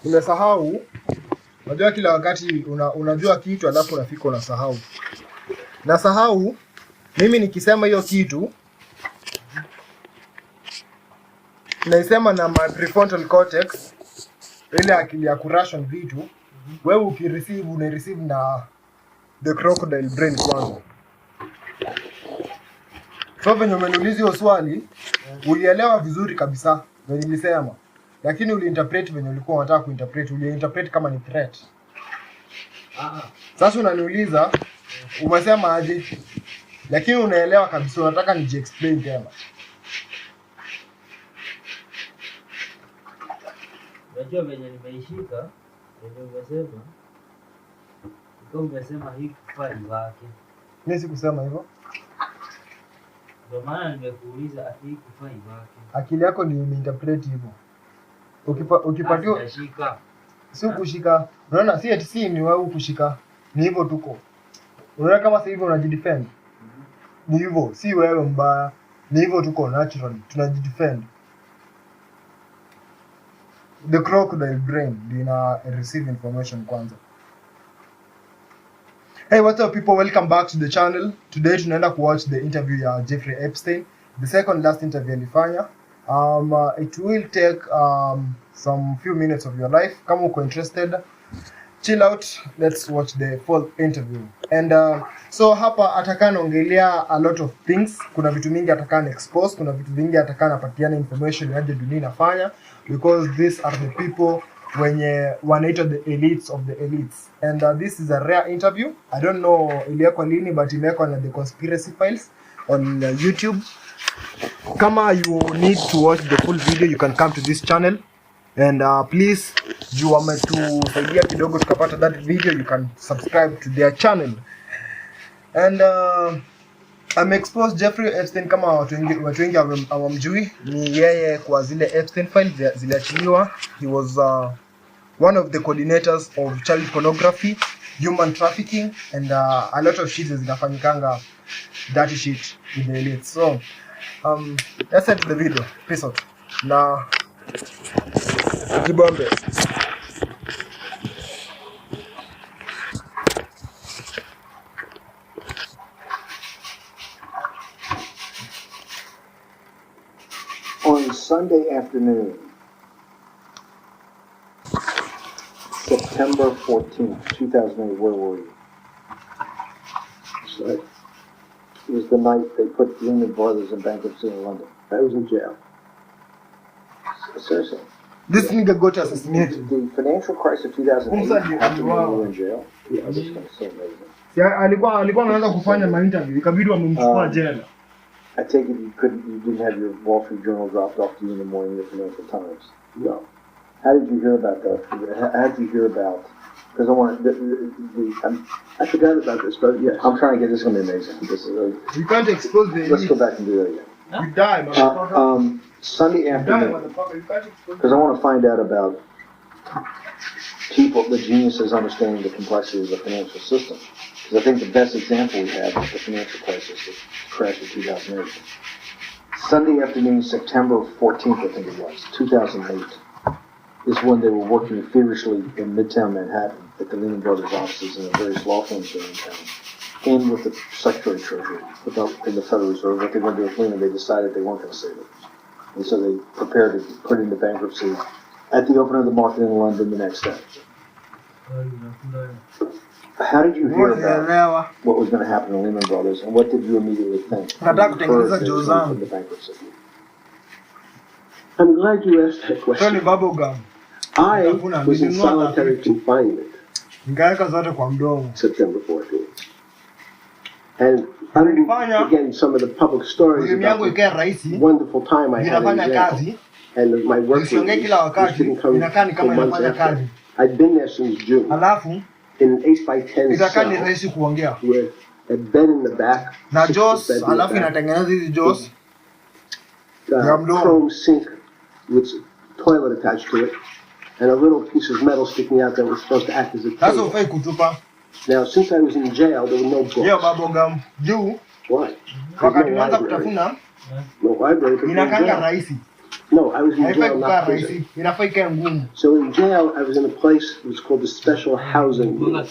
Umesahau. Unajua kila wakati unajua kitu alafu unafika unasahau. Nasahau mimi nikisema hiyo kitu naisema na my prefrontal cortex, ile akili ya kuration vitu. Wewe unareceive na the crocodile brain kwanza. So venye umeniuliza hiyo swali, ulielewa vizuri kabisa venye nilisema. Lakini uliinterpret venye ulikuwa unataka kuinterpret, uliinterpret kama ni threat. Sasa unaniuliza umesema aje? Lakini unaelewa kabisa unataka explain tena. Unajua venye nimeishika, venye umesema. Ndio umesema hii kufai wake. Mimi sikusema hivyo. Ndio maana nimekuuliza hii kufai wake. Akili yako ni imeinterpret hivyo. Ukipatiwa kushika. Si kushika. Unaona si eti si ni wewe kushika. Ni hivyo tuko. Unaona kama sasa hivi unajidefend. Ni hivyo, si wewe mbaya. Ni hivyo tuko naturally. Tunajidefend. The crocodile brain ina receive information kwanza. Hey, what's up people? Welcome back to the channel. Today tunaenda watch the interview ya Jeffrey Epstein, the second last interview alifanya. It will take some few minutes of your life. Kama uko interested, chill out, let's watch the full interview. And so hapa atakana ongelea a lot of things. Kuna vitu mingi atakana expose, kuna vitu vingi atakana patiana information yaje dunia inafanya, because these are the people wenye wanaitwa the elites of the elites. And this is a rare interview. I don't know iliwekwa lini, but imewekwa na the conspiracy files on YouTube. Kama you need to watch the full video, you can come to this channel. And please, you want me to saidia kidogo tukapata that video, you can subscribe to their channel. And I'm exposed Jeffrey Epstein kama watu wengi hawamjui. Ni yeye kwa zile Epstein files ziliachiliwa. He was one of the coordinators of child pornography, human trafficking, and a lot of shit zinafanyikanga dirty shit with the elites. So let's head to the video. Peace out. Na Jibambe. On Sunday afternoon, September 14th, 2008, where were you? So It was the night they put Lehman Brothers in bankruptcy in London. I was in jail. Seriously. This nigga got assassinated. The financial crisis of 2008 after you were in jail? Yeah. That's going to say amazing. Yeah, alikuwa anaanza kufanya ma interview, ikabidi wamemchukua jela. I take it you didn't have your Wall Street Journal dropped off to you in the morning, the Financial Times. No. How did you hear about that? How did you hear about? Because I want I forgot about this, but yes. I'm trying to get this. Going to be amazing. This is You can't expose the let's go back and do that again. You die, motherfucker. Sunday afternoon, because I want to find out about people, the geniuses understanding the complexity of the financial system. Because I think the best example we have is the financial crisis, the crash of 2008. Sunday afternoon, September 14th, I think it was, 2008, is when they were working feverishly in Midtown Manhattan at the Lehman Brothers offices and the various law firms in town, and with the Secretary of Treasury, in the Federal Reserve. What they were going to do with Lehman, they decided they weren't going to save it. And so they prepared to put it into bankruptcy at the opening of the market in London the next day. How did you hear about what was going to happen to Lehman Brothers, and what did you immediately think? The bankruptcy. I'm glad you asked that question. I was in solitary confinement September 14th. And again, some of the public stories about the wonderful time I had in jail, and my work didn't come for months after. I'd been there since June. In an 8x10 cell with a bed in the back, chrome sink with a toilet attached to it, and a little piece of metal sticking out that was supposed to act as a table. Now, since I was in jail, there were no books. Why? No library. No, I was in Haifai jail, kukaa not prison. rahisi, inafaa ikae ngumu. So in jail, I was in a place, it was called the Special Housing Unit,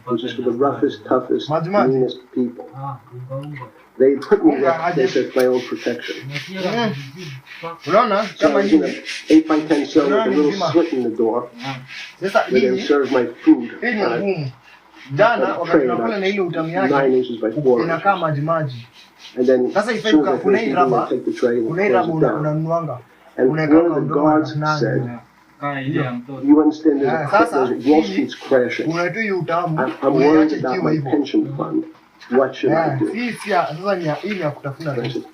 which is for the roughest, toughest, meanest people. They put me there, they said, for my own protection. Unaona So I kama was in an hivi 8x10 cell with a little slit in the door, sasa where they would hii serve my food. hii ni ngumu. Jana wakati Tray tunakula na ile utamu about 9 yake inches by 4 inakaa inches. maji maji. And then Sasa as ifai soon as I kuna finish hii eating, raba, I take the tray and kuna hii close raba it down. unanuanga. And Unaweka one of kwa the mdomo guards unafanya. said, you understand Sasa Wall Street's crashing. kuna tu hii utamu I'm worried unaiacha about ikiwa my hivyo. pension fund. What should I do? Sasa ni hii ni ya kutafuna And I tu. said,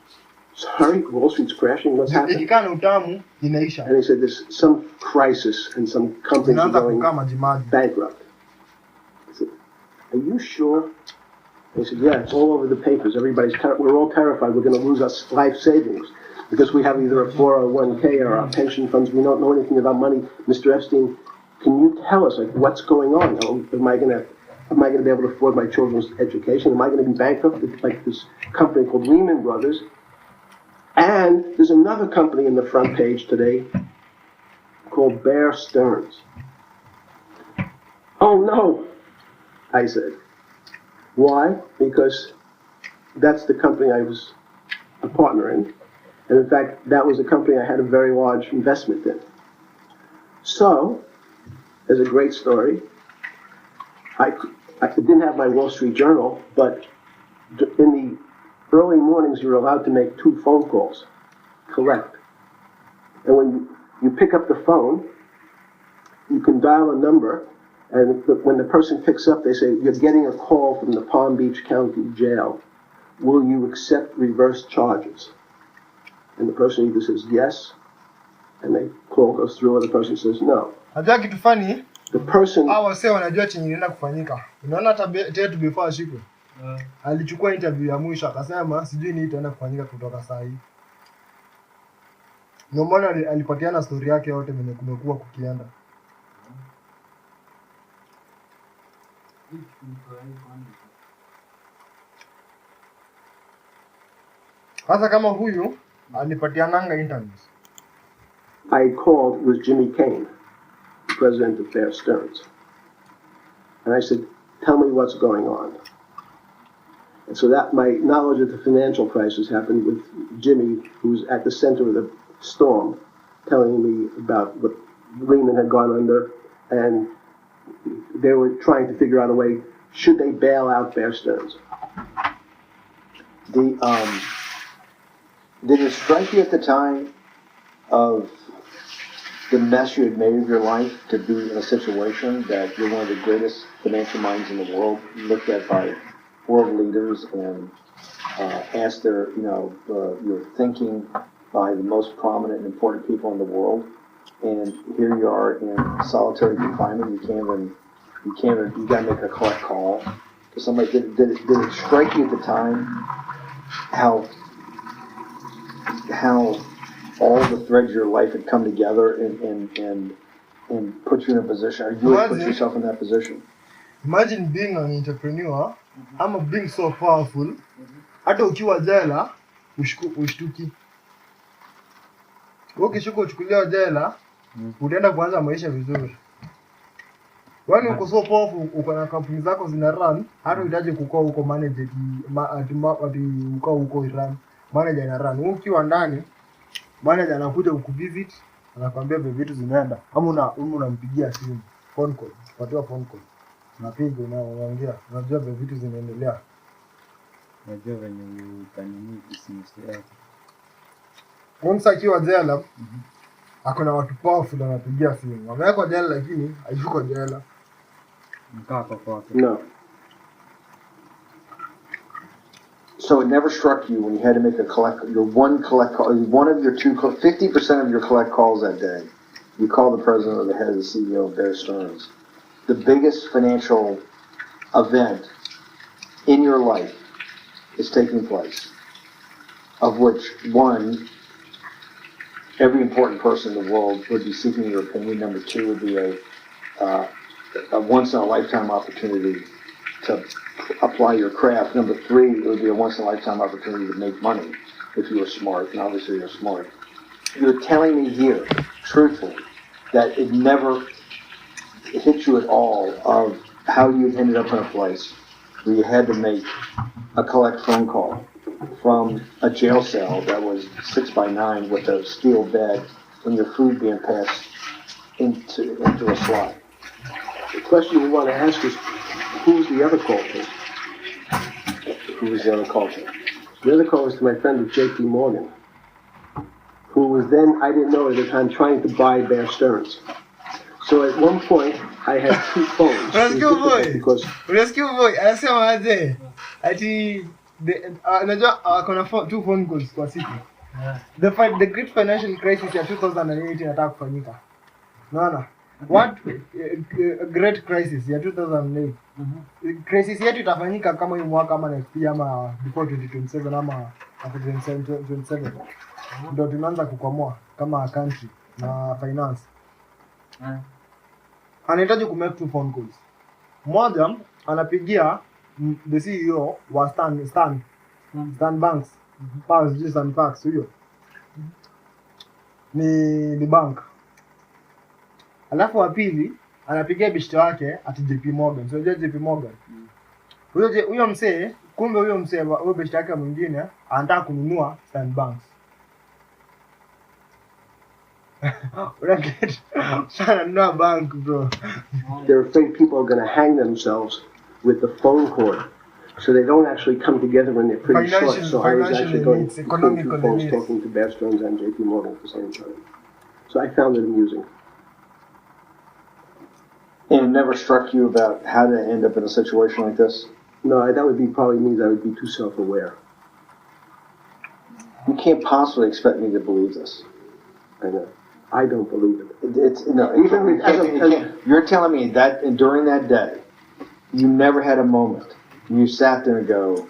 sorry, Wall Street's crashing, what's happening? Ikikaa na utamu inaisha. And he said, there's some crisis and some companies are Inaanza going kukaa maji maji. bankrupt. I said, are you sure? They said, yeah, it's all over the papers. We're all terrified we're going to lose our life savings because we have either a 401k or our pension funds. We don't know anything about money. Mr. Epstein, can you tell us, like, what's going on? Am I going to be able to afford my children's education? Am I going to be bankrupt? It's like this company called Lehman Brothers. And there's another company in the front page today called Bear Stearns. Oh no, I said. Why? Because that's the company I was a partner in. And in fact, that was a company I had a very large investment in. So, there's a great story. I didn't have my Wall Street Journal, but in the early mornings, you're allowed to make 2 phone calls, collect. And when you pick up the phone, you can dial a number, and when the person picks up, they say, you're getting a call from the Palm Beach County Jail. Will you accept reverse charges? And the person either says yes, and the call goes through, or the person says no. Najua kitu funny, The person... hawa wasee wanajua chenye inaenda kufanyika. Unaona hata Ted before ashikwe. Alichukua interview ya mwisho akasema sijui ni itaenda kufanyika kutoka saa hii. Ndio maana alipatiana story yake yote venye kumekuwa kukienda. Hasa kama huyu alipatiananga interviews. I called was Jimmy Kane, the president of Bear Stearns. And I said, tell me what's going on. And so that my knowledge of the financial crisis happened with Jimmy, who was at the center of the storm, telling me about what Lehman had gone under, and they were trying to figure out a way, should they bail out Bear Stearns? Did it strike you at the time of the mess you had made of your life to be in a situation that you're one of the greatest financial minds in the world, looked at by world leaders and asked their, your thinking by the most prominent and important people in the world, and here you are in solitary confinement. You got to make a collect call to somebody. Did it strike you at the time how all the threads of your life had come together and put you in a position, or you had put yourself in that position? Imagine being an entrepreneur, ama being so powerful, hata ukiwa jela, ushtuki. Ukishuka uchukuliwa jela, utaenda kuanza maisha vizuri. Wani uko so powerful, uko na kampuni zako zina run, hata uhitaji kukaa huko manager ukaa huko run. Manager ina run. Ukiwa ndani, manager anakuja kukuvisit, anakuambia vitu zinaenda. Kama unampigia simu, phone call, patiwa phone call. Napiga unaongea, unajua vitu zinaendelea. Unajua venye utanini business yako. Once akiwa jela, hakuna watu powerful wanapigia simu. Wamewekwa jela lakini hayuko jela. Mkaa kwa No. So it never struck you when you had to make one of your 50% of your collect calls that day, you call the president or the head of the CEO of Bear Stearns. The biggest financial event in your life is taking place, of which one, every important person in the world would be seeking your opinion. Number 2 would be a once-in-a-lifetime opportunity to apply your craft. Number 3, it would be a once-in-a-lifetime opportunity to make money if you were smart, and obviously you're smart. you're telling me here, truthfully, that it never hit you at all of how you ended up in a place where you had to make a collect phone call from a jail cell that was 6 by 9 with a steel bed and your food being passed into a slot. The question we want to ask is, who was the other call to? Who was the other call to? The other call was to my friend at J.P. Morgan, who was then, I didn't know at the time, trying to buy Bear Stearns. So at one point, I had 2 phones. Rescue boy, anasema aje ati unajua kuna 2 phone calls kwa siku. The great financial crisis ya 2008 inataka kufanyika. Unaona? What great crisis ya 2008. Crisis yetu itafanyika kama hii mwaka ama next year ama before 2027 ama after 2027. Ndio tunaanza kukwamua kama country na finance. Anahitaji kumake 2 phone calls. Mmoja anapigia the CEO wa Stan Banks. Stan Banks huyo. Ni bank. Alafu wa pili anapigia bishto wake ati JP Morgan. So JP Morgan. Huyo msee, kumbe huyo msee huyo bishto wake mwingine anataka kununua Stan Banks. No bank, bro. They're afraid people are going to hang themselves with the phone cord, so they don't actually come together when they're pretty short. So I was actually going between 2 phones talking to Bear Stearns and J.P. Morgan at the same time. So I found it amusing. And it never struck you about how to end up in a situation like this? No, that would be probably me. That would be too self-aware. You can't possibly expect me to believe this. I know. I don't believe it. You're telling me that during that day, you never had a moment you sat there and go,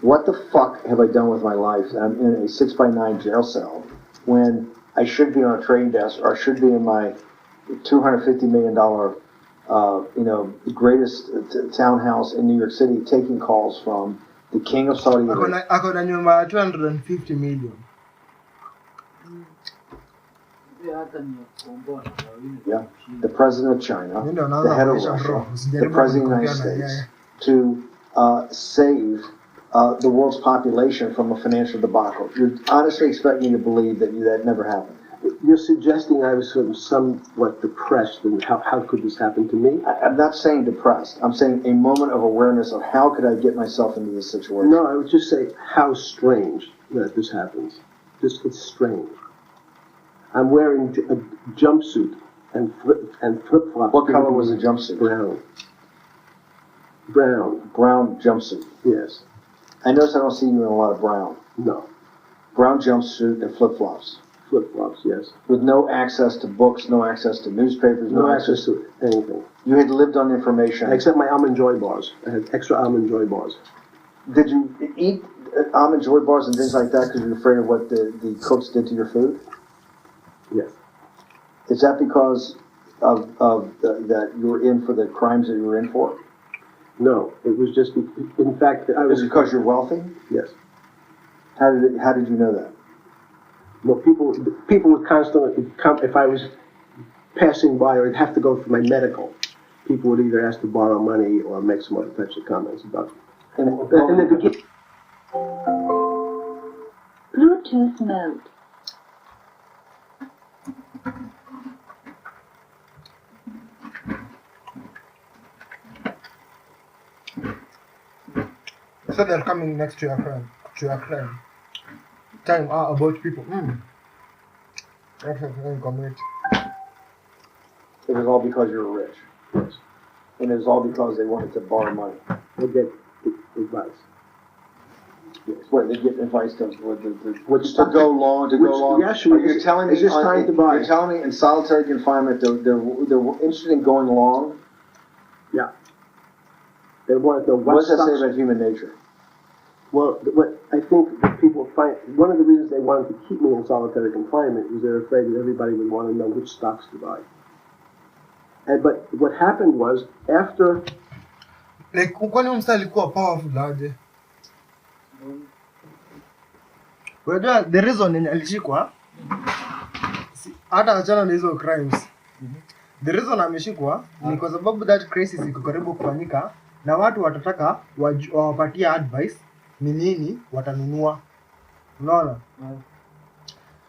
what the fuck have I done with my life? I'm in a 6 by 9 jail cell when I should be on a trading desk or I should be in my $250 million, greatest townhouse in New York City taking calls from the king of Saudi Arabia. Akona nyumba 250 million. Yeah, the president of China, the head of Russia, the president of the United States, to save the world's population from a financial debacle. You're honestly expecting me to believe that never happened? You're suggesting I was somewhat depressed, and how could this happen to me? I'm not saying depressed. I'm saying a moment of awareness of how could I get myself into this situation. No, I would just say how strange that this happens. It's strange. I'm wearing a jumpsuit and flip-flops. What color was the jumpsuit? Brown jumpsuit. Yes. I notice I don't see you in a lot of brown. No. Brown jumpsuit and flip-flops. Flip-flops, yes. With no access to books, no access to newspapers, no access to anything. You had lived on information. Except my Almond Joy bars. I had extra Almond Joy bars. Did you eat Almond Joy bars and things like that because you were afraid of what the cooks did to your food? Yes. Is that because of that you were in for the crimes that you were in for? No, it was just, in fact, I was... Is it because you're wealthy? Yes. How did you know that? Well, people would constantly come, if I was passing by or I'd have to go for my medical, people would either ask to borrow money or make some other types of comments about it. In the beginning. Bluetooth mode. So they're coming next to your crime. Time about people. It was all because you were rich. Yes. And it was all because they wanted to borrow money. They get advice. Yes. What, they get advice to go long. Yes, you're telling me it's just time to buy. You're telling me in solitary confinement they're interested in going long? Yeah. They want to know what does that say about human nature? Well, what I think that people find, one of the reasons they wanted to keep me in solitary confinement was they're afraid that everybody would want to know which stocks to buy. But what happened was, after... Like, kwani msa alikuwa powerful aje? Unajua, the reason alishikwa, hata achana na hizo crimes. The reason ameshikwa ni kwa sababu that crisis iko karibu kufanyika na watu watataka wawapatie advice ni nini watanunua. Unaona?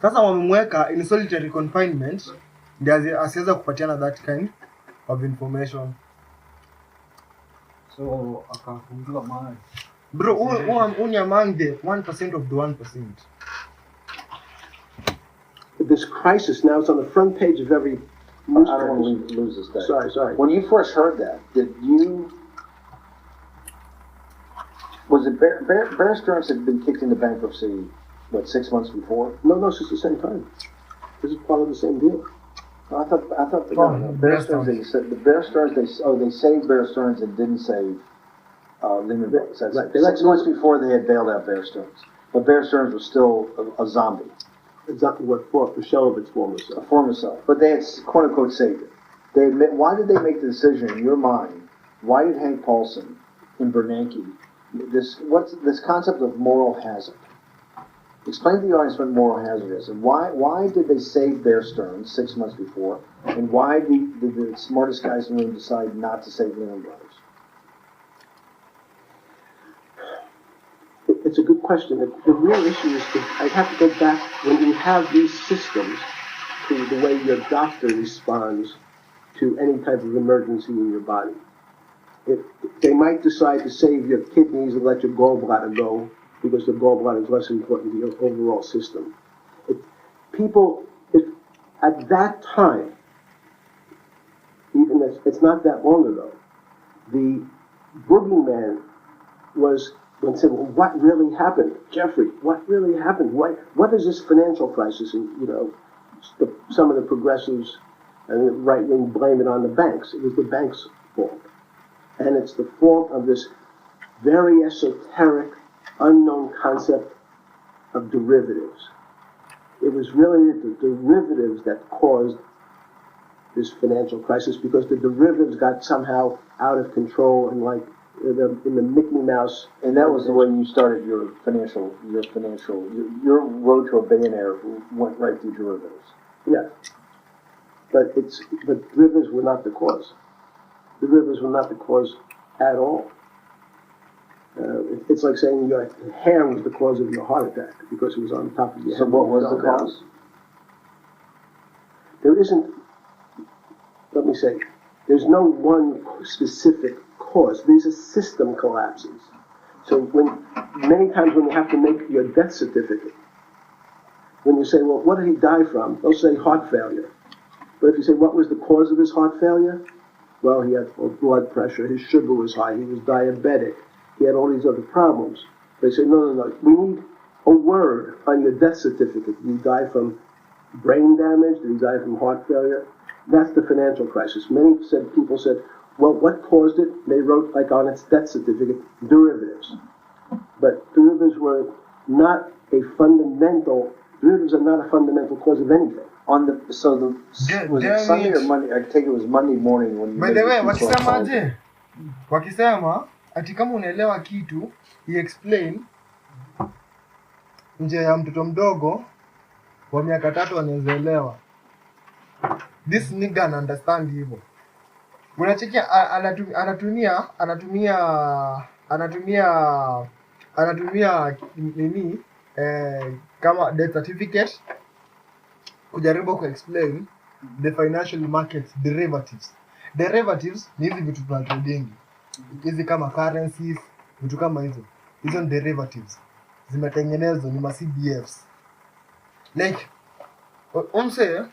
Sasa wamemweka in solitary confinement ndio asiweza kupatiana that kind of information. So akafungiwa mahali. Bro, who ni among the 1% of the 1%. This crisis now is on the front page of every newspaper. I don't want to lose this thing. Sorry. When you first heard that, was it Bear Stearns had been kicked into bankruptcy, what, 6 months before? No, it's just the same time. This is part of the same deal. I thought Bear Stearns, they saved Bear Stearns and didn't save Lehman Brothers. That's right. 6 months before they had bailed out Bear Stearns. But Bear Stearns was still a zombie. Exactly what the shell of its former self. A former self. But they had, quote unquote, saved it. Why did they make the decision in your mind? Why did Hank Paulson and Bernanke, this concept of moral hazard? Explain to the audience what moral hazard is, and why did they save Bear Stearns 6 months before, and why did the smartest guys in the room decide not to save Lehman Brothers? It's a good question. The real issue is I have to go back when you have these systems to the way your doctor responds to any type of emergency in your body. If they might decide to save your kidneys and let your gallbladder go because the gallbladder is less important to your overall system. If at that time, even if it's not that long ago, the boogeyman was when said, well, what really happened? Jeffrey, what really happened? What is this financial crisis? And, some of the progressives and the right wing blame it on the banks. It was the banks' fault. And it's the fault of this very esoteric, unknown concept of derivatives. It was really the derivatives that caused this financial crisis because the derivatives got somehow out of control and in the Mickey Mouse. And that was the way you started your road to a billionaire went right through derivatives. Yeah. But derivatives were not the cause. Derivatives were not the cause at all. It's like saying your hair was the cause of your heart attack because it was on top of your head. So what was the cause? There isn't, let me say, there's no one specific cause. These are system collapses. So many times when you have to make your death certificate, when you say, well, what did he die from? They'll say heart failure. But if you say, what was the cause of his heart failure? Well, he had blood pressure, his sugar was high, he was diabetic, he had all these other problems. They say, no, we need a word on your death certificate. Did he die from brain damage? Did he die from heart failure? That's the financial crisis. People said, well, what caused it? They wrote, like on its death certificate, derivatives. But derivatives are not a fundamental cause of anything. Was it Sunday or Monday? I take it was Monday morning when you. By the way, wakisema ati kama unaelewa kitu, he explain nje ya mtoto mdogo wa miaka 3 anaelewa. This nigga understand hivyo. Unachekia anatumia nini kama death certificate kujaribu ku-explain the financial markets derivatives. Derivatives ni hizi vitu tunatrading. Hizi kama currencies, vitu kama hizo. Hizo ni derivatives. Zimetengenezwa ni CDFs. Like umse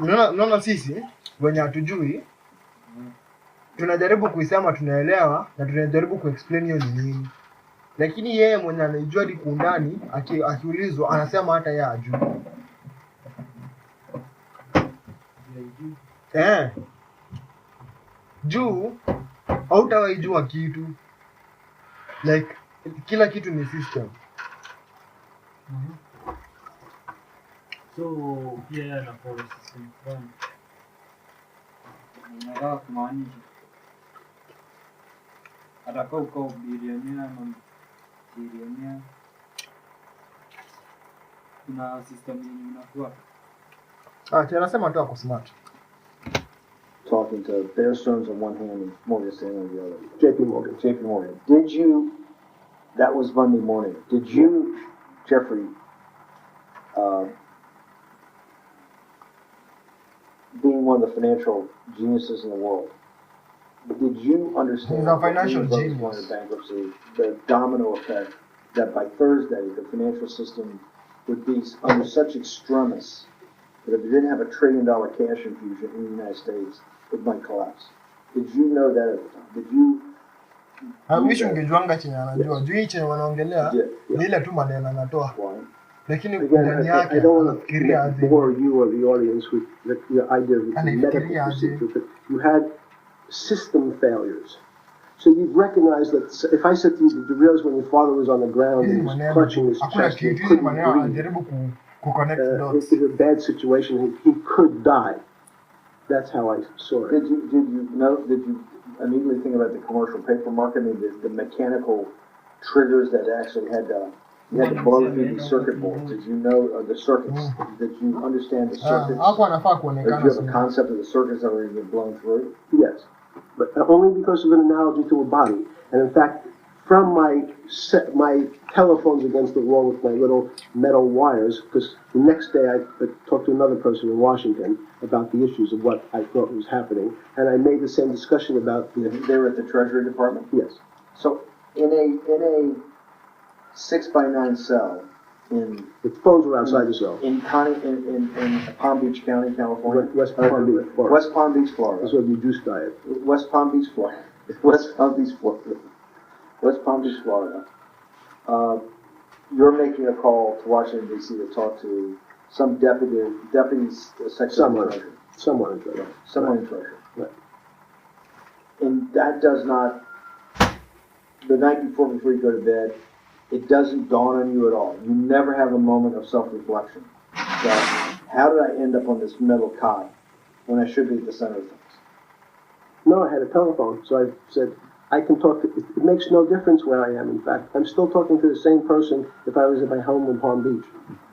Unaona sisi wenye hatujui tunajaribu kuisema tunaelewa na tunajaribu ku-explain hiyo ni nini. Lakini yeye mwenye anaijua hadi kuundani akiulizwa anasema hata yeye hajui. Juu hautawaijua kitu. Like kila kitu ni system. So pia na for system fulani. Nataka kumaanisha atakao kwa bilionea na bilionea kuna system yenye inakuwa. Anasema tu ako smart. Talking to Bear Stearns on one hand and Morgan Stanley on the other. JP Morgan. Did you, that was Monday morning, did you, Jeffrey, being one of the financial geniuses in the world, did you understand He's a financial going genius. into bankruptcy, the domino effect that by Thursday the financial system would be under such extremis that if you didn't have $1 trillion cash infusion in the United States, it might collapse? Did you know that at the time? Did you? I wish ungejuanga chenye anajua. Juu hii chenye wanaongelea ni ile tu maneno anatoa. Lakini ndani yake I don't want to bore you or the audience with the idea of medical procedure, but you had system failures. So you've recognized that if I said to you, did you realize when your father was on the ground and he was clutching his chest, he couldn't breathe, it was a bad situation, he could die. That's how I saw it. Did you immediately think about the commercial paper market? I mean, the mechanical triggers that actually had to blow through the circuit boards. Did you know the circuits? Did you understand the circuits? Did you have a concept of the circuits that were going to get blown through? Yes, but only because of an analogy to a body. And in fact, from my telephones against the wall with my little metal wires, because the next day I talked to another person in Washington about the issues of what I thought was happening, and I made the same discussion about they were at the Treasury Department? Yes. So in a 6x9 cell the phones were outside the cell. In Palm Beach County, California? West Palm Beach, Florida. West Palm Beach, Florida. That's what you juice diet. West Palm Beach, Florida. West Palm Beach, Florida. West Palm Beach, Florida. You're making a call to Washington, D.C. to talk to some deputy Secretary of Treasury. Someone in Treasury. Someone in Treasury. Right. And that does not, the night before you go to bed, it doesn't dawn on you at all. You never have a moment of self-reflection. That, how did I end up on this metal cot when I should be at the center of things? No, I had a telephone, so I said, I can talk to, it makes no difference where I am. In fact, I'm still talking to the same person if I was at my home in Palm Beach.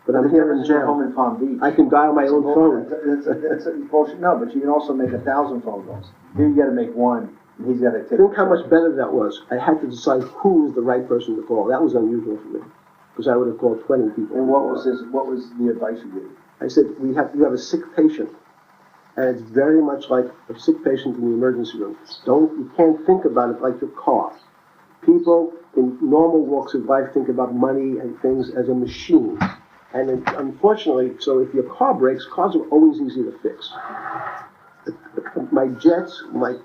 But I'm here in jail. Home in Palm Beach. I can dial my own phone. That's bullshit. No, but you can also make 1,000 phone calls. Here you got to make one, and he's got to take. Think how much better that was. I had to decide who was the right person to call. That was unusual for me, because I would have called 20 people. And what was the advice you gave? I said, you have a sick patient. And it's very much like a sick patient in the emergency room. You can't think about it like your car. People in normal walks of life think about money and things as a machine. And unfortunately, so if your car breaks, cars are always easy to fix. My jets, my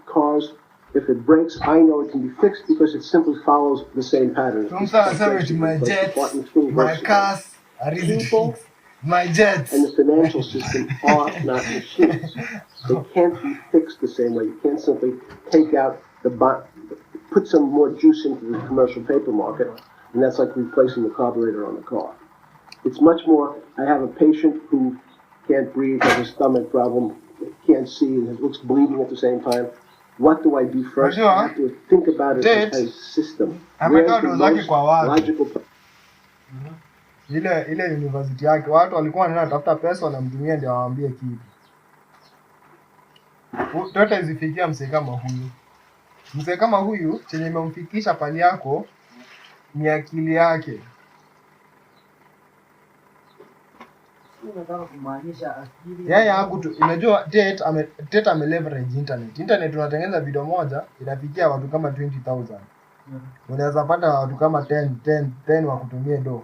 cars, if it breaks, I know it can be fixed because it simply follows the same pattern. My jets, my cars are easy to fix. My jets. And the financial system are not machines. They can't be fixed the same way. You can't simply take out put some more juice into the commercial paper market, and that's like replacing the carburetor on the car. It's much more, I have a patient who can't breathe, has a stomach problem, can't see, and looks bleeding at the same time. What do I do first? I have to think about it as a system. Where's the most logical ile university yake watu walikuwa wanatafuta pesa wanamtumia ndio awaambie kitu. Toto zifikia msee kama huyu. Msee kama huyu chenye imemfikisha pali yako ni akili yake. Unataka kumaanisha akili. Yeye hapo tu unajua Tate ame leverage internet. Internet unatengeneza video moja inafikia watu kama 20,000. Unaweza pata watu kama 10 wa kutumia ndo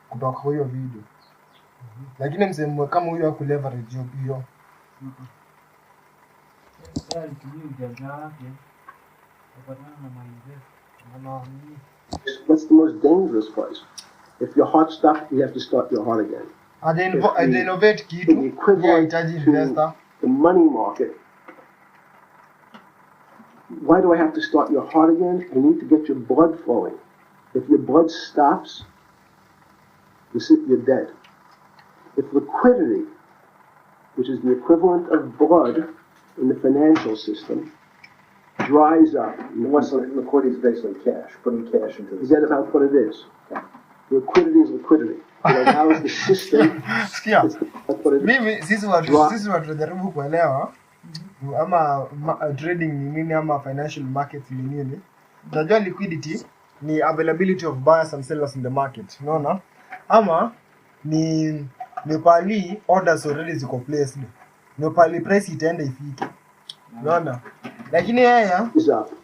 kutoka kwa hiyo video. Lakini msemo kama huyo haku leverage hiyo. That's the most dangerous place. If your heart stopped, you have to start your heart again. They innovate kitu. The equivalent to the money market. Why do I have to start your heart again? You need to get your blood flowing. If your blood stops, you're dead. If liquidity, which is the equivalent of blood in the financial system, dries up. What's liquidity is basically cash, putting cash into the system. Forget about what it is. Liquidity is liquidity. It allows the system. Sikia. That's what it is. Mimi sisi watu tunajaribu kuelewa ama trading ni nini ama financial market ni nini. Unajua liquidity ni availability of buyers and sellers in the market. Unaona? Ama ni pali orders already ziko placed. Ni pali price itaenda ifike. Unaona? Lakini yeye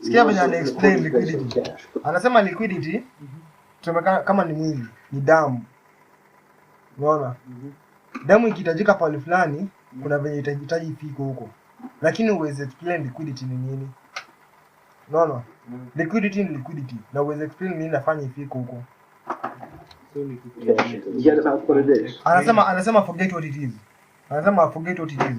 sikia venye ana explain liquidity. Anasema liquidity tumeka kama ni mwili, ni damu. Unaona? Damu ikihitajika pale fulani, kuna venye itahitaji ifike huko. Lakini uweze explain liquidity ni nini? Unaona? Liquidity ni liquidity. Na uweze explain nini inafanya ifike huko. Forget about what it is. Anasema forget what it is. Anasema forget what it is.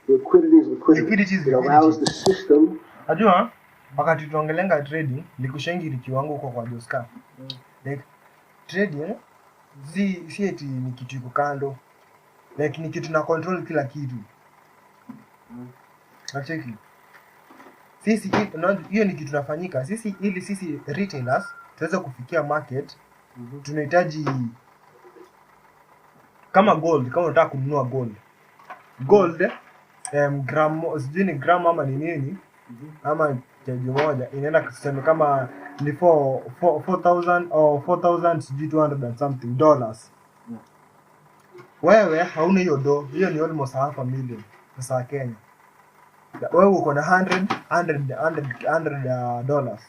Liquidity is liquidity. Liquidity is It allows the system. Ajua, wakati tuongelenga trading, nikushengi rikiwangu kwa Joska. Like, trading, si eti ni kitu iko kando. Like, ni kitu na control kila kitu. Nacheki. Sisi, hiyo ni kitu nafanyika. Sisi retailers, tuweza kufikia market, tunahitaji kama gold, kama unataka kununua gold. Gold, sijui ni gram ama ni nini, ama chaji moja, inaenda kuseme kama ni 4,000 or 4,200 and something dollars. Wewe hauna hiyo hiyo ni almost $500,000 pesa ya Kenya. Wewe uko na $100 dollars.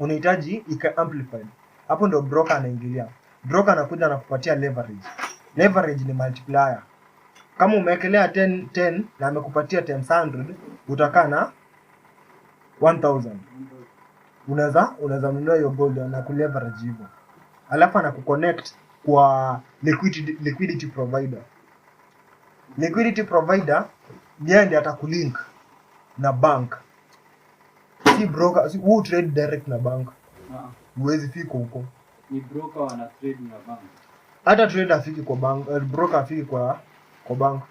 Unahitaji ika amplified. Hapo ndo broker anaingilia. Broker anakuja na kupatia leverage. Leverage ni multiplier. Kama umewekelea 10 na amekupatia times 100, utakaa na 1,000. Unaweza nunua hiyo gold na kuleverage hivyo. Alafu anakuconnect kwa liquidity provider. Liquidity provider ndiye atakulink na bank. Si broker, si who trade direct na bank. Huwezi fika huko. Ni broker wana trade na bank. Hata trader afiki kwa bank, broker afiki kwa bank.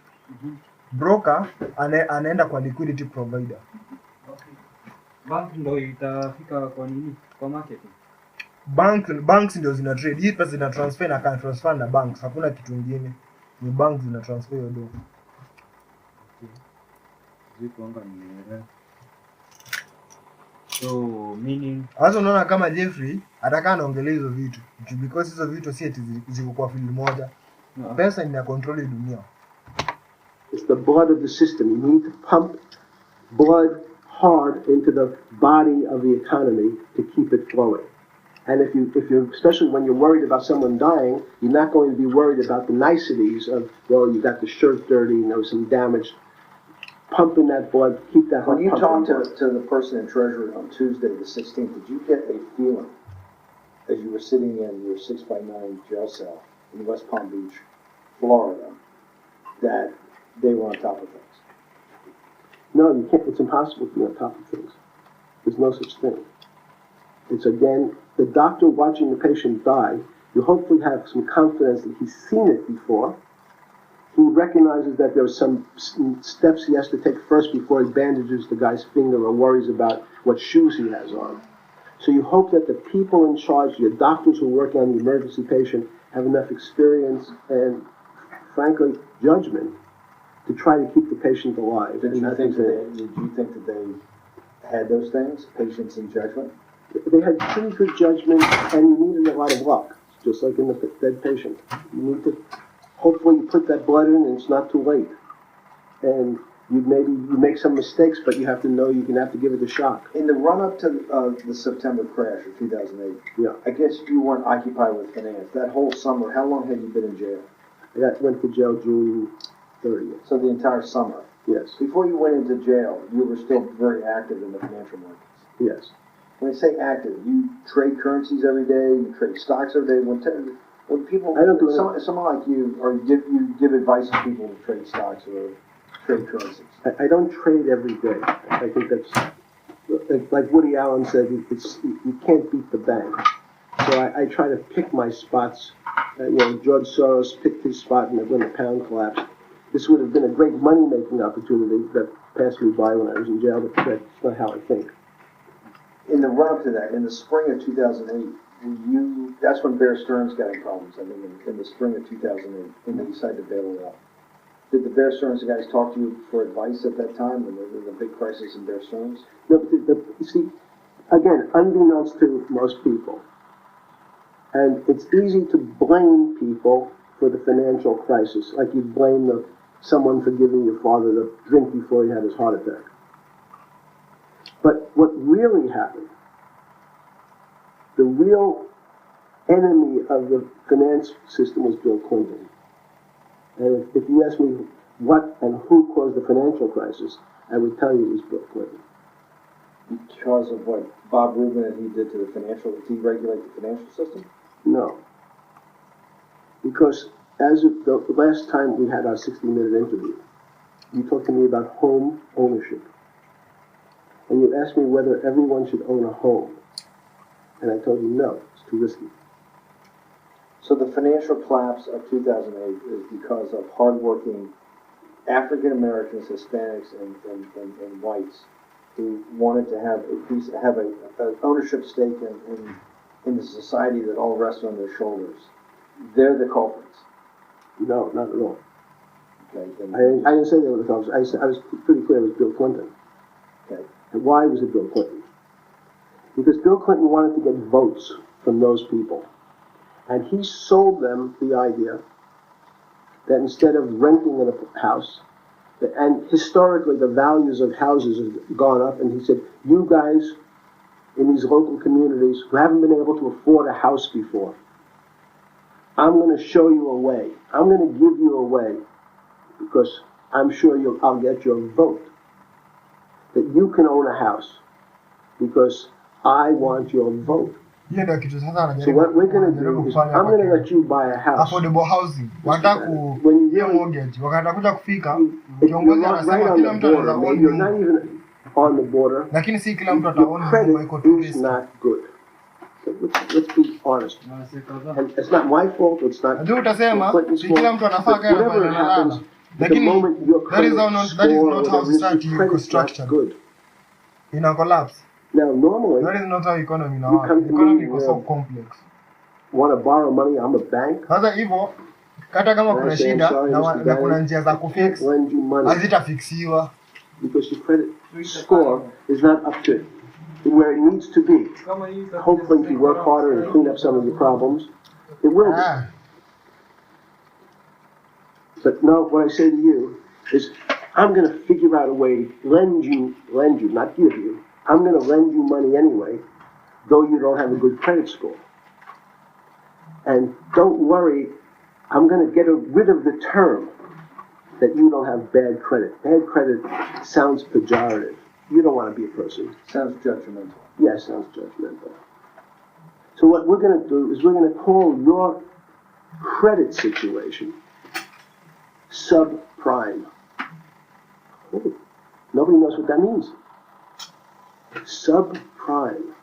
Broker anaenda kwa liquidity provider. Okay. Bank ndio itafika kwa nini? Kwa market. Banks ndio zina trade. Hii pesa zina transfer na can transfer na banks. Hakuna kitu kingine. Ni banks zina transfer hiyo do. Zikuanga ni so meaning hasa unaona kama Jeffrey atakaa anaongelea hizo vitu because hizo vitu si eti ziko kwa field moja. Pesa ina control dunia. It's the blood of the system. You need to pump blood hard into the body of the economy to keep it flowing. And if you especially when you're worried about someone dying, you're not going to be worried about the niceties of, well, you got the shirt dirty and there was some damage. Pumping that blood, keep that heart. When you talked to the person in Treasury on Tuesday the 16th, did you get a feeling as you were sitting in your 6x9 jail cell in West Palm Beach, Florida, that they were on top of things? No, you can't. It's impossible to be on top of things. There's no such thing. It's again, the doctor watching the patient die, you hopefully have some confidence that he's seen it before. He recognizes that there are some steps he has to take first before he bandages the guy's finger or worries about what shoes he has on. So you hope that the people in charge, your doctors who work on the emergency patient, have enough experience and, frankly, judgment to try to keep the patient alive. Did you think that they had those things, patience and judgment? They had pretty good judgment, and you needed a lot of luck, just like in the dead patient. You need to, hopefully you put that blood in and it's not too late. And you make some mistakes, but you have to know you're going to have to give it a shot. In the run-up to the September crash of 2008, yeah. I guess you weren't occupied with finance. That whole summer, how long had you been in jail? I went to jail June 30th. So the entire summer? Yes. Before you went into jail, you were still very active in the financial markets? Yes. When I say active, you trade currencies every day, you trade stocks every day. When people, I don't do someone like you, or you give advice to people to trade stocks or trade currencies. I don't trade every day. I think that's, like Woody Allen said, you can't beat the bank. So I try to pick my spots. George Soros picked his spot when the pound collapsed. This would have been a great money-making opportunity that passed me by when I was in jail, but that's not how I think. In the run-up to that, in the spring of 2008, That's when Bear Stearns got in problems, I mean, in the spring of 2008, and they decided to bail it out. Did the Bear Stearns guys talk to you for advice at that time when there was a big crisis in Bear Stearns? No, you see, again, unbeknownst to most people, and it's easy to blame people for the financial crisis, like you blame someone for giving your father the drink before he had his heart attack. But what really happened, the real enemy of the finance system was Bill Clinton. And if you ask me what and who caused the financial crisis, I would tell you it was Bill Clinton. Because of what Bob Rubin and he did to the deregulate the financial system? No. Because as of the last time we had our 60-minute interview, you talked to me about home ownership. And you asked me whether everyone should own a home. And I told you no, it's too risky. So the financial collapse of 2008 is because of hardworking African Americans, Hispanics, and whites who wanted to have an ownership stake in the society that all rests on their shoulders. They're the culprits. No, not at all. Okay, I didn't say they were the culprits. I was pretty clear it was Bill Clinton. Okay. And why was it Bill Clinton? Because Bill Clinton wanted to get votes from those people. And he sold them the idea that instead of renting a house, and historically the values of houses have gone up, and he said, you guys in these local communities who haven't been able to afford a house before, I'm going to show you a way. I'm going to give you a way because I'm sure I'll get your vote. That you can own a house because I want your vote. So what we're going to do is I'm going to let you buy a house. Affordable housing. When you mortgage. if you're not right on the border, maybe you're not even on the border, your credit is not good. So let's be honest. And it's not my fault, it's not Clinton's fault. But whatever happens, the moment your credit that is not how society is constructed. Good. In a collapse. Now, normally, That is not how economy now. You come to Economy me, is so complex. want to borrow money, I'm a bank. Sasa hivyo hata kama kuna shida na kuna njia za kufix Lend you money hazitafixiwa because your credit score is not up to where it needs to be. Hopefully, if you work harder and clean up some of your problems, it will be. But no, what I say to you is, I'm going to figure out a way to lend you, not give you. I'm going to lend you money anyway, though you don't have a good credit score. And don't worry, I'm going to get rid of the term that you don't have bad credit. Bad credit sounds pejorative. You don't want to be a person. Sounds judgmental. Yeah, sounds judgmental. So what we're going to do is we're going to call your credit situation subprime. Nobody knows what that means. Subprime.